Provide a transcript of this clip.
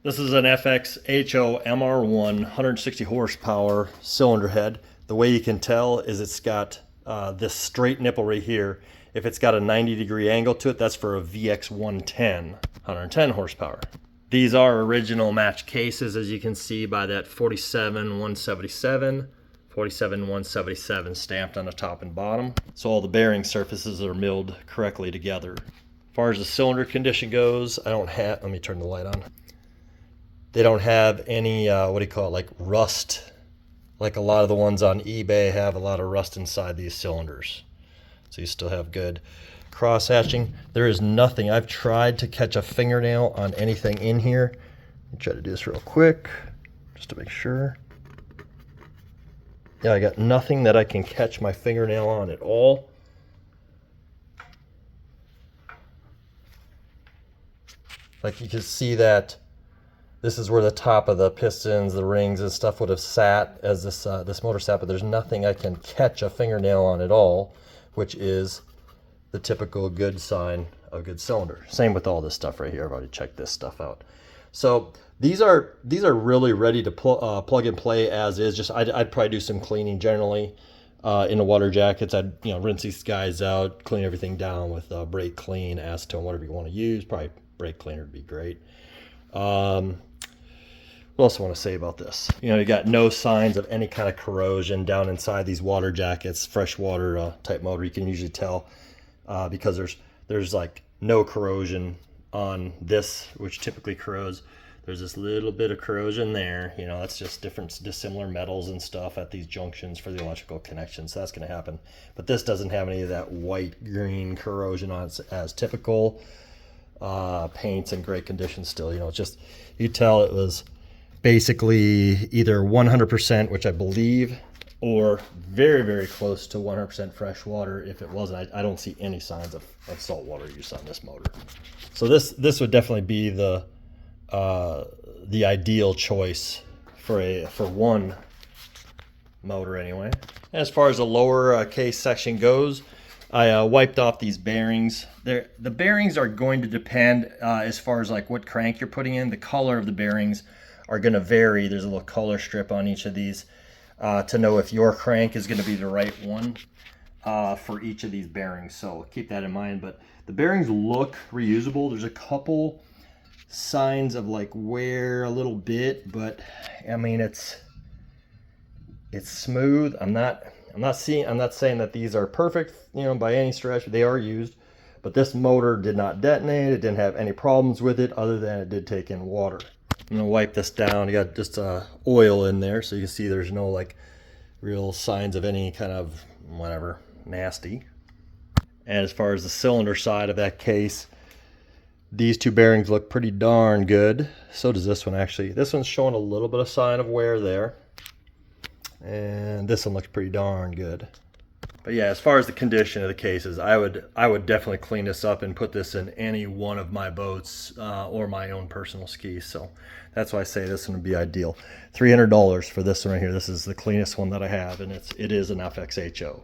This is an FX HO MR1 160 horsepower cylinder head. The way you can tell is it's got this straight nipple right here. If it's got a 90-degree angle to it, that's for a VX 110, 110 horsepower. These are original match cases, as you can see by that 47-177, 47-177 stamped on the top and bottom. So all the bearing surfaces are milled correctly together. As far as the cylinder condition goes, I don't have, let me turn the light on. They don't have any, what do you call it, like rust. Like a lot of the ones on eBay have a lot of rust inside these cylinders. So you still have good cross hatching. There is nothing. I've tried to catch a fingernail on anything in here. Let me try to do this real quick, just to make sure. Yeah, I got nothing that I can catch my fingernail on at all. Like you can see that this is where the top of the pistons, the rings and stuff would have sat as this motor sat, but there's nothing I can catch a fingernail on at all, which is the typical good sign of a good cylinder. Same with all this stuff right here. I've already checked this stuff out. So these are really ready to plug and play as is. Just I'd probably do some cleaning generally in the water jackets. I'd rinse these guys out, clean everything down with brake clean, acetone, whatever you want to use. Probably brake cleaner would be great. What else I want to say about this? You got no signs of any kind of corrosion down inside these water jackets, freshwater type motor. You can usually tell because there's like no corrosion on this, which typically corrodes. There's this little bit of corrosion there. That's just different dissimilar metals and stuff at these junctions for the electrical connections. So that's going to happen. But this doesn't have any of that white-green corrosion on it as typical. Paint's in great condition still. It's just, you tell it was basically either 100%, which I believe, or very, very close to 100% fresh water. If it wasn't, I don't see any signs of salt water use on this motor. So this would definitely be the ideal choice for one motor anyway. As far as the lower case section goes, I wiped off these bearings. The bearings are going to depend as far as like what crank you're putting in. The color of the bearings are going to vary. There's a little color strip on each of these to know if your crank is going to be the right one for each of these bearings. So keep that in mind. But the bearings look reusable. There's a couple signs of like wear a little bit, but I mean it's smooth. I'm not saying that these are perfect, by any stretch. They are used, but this motor did not detonate. It didn't have any problems with it other than it did take in water. I'm gonna wipe this down. You got just oil in there, so you can see there's no like real signs of any kind of whatever nasty. And as far as the cylinder side of that case, these two bearings look pretty darn good. So does this one actually. This one's showing a little bit of sign of wear there. And this one looks pretty darn good. But yeah, as far as the condition of the cases, I would definitely clean this up and put this in any one of my boats or my own personal skis. So that's why I say this one would be ideal. $300 for this one right here. This is the cleanest one that I have, and it is an FX HO.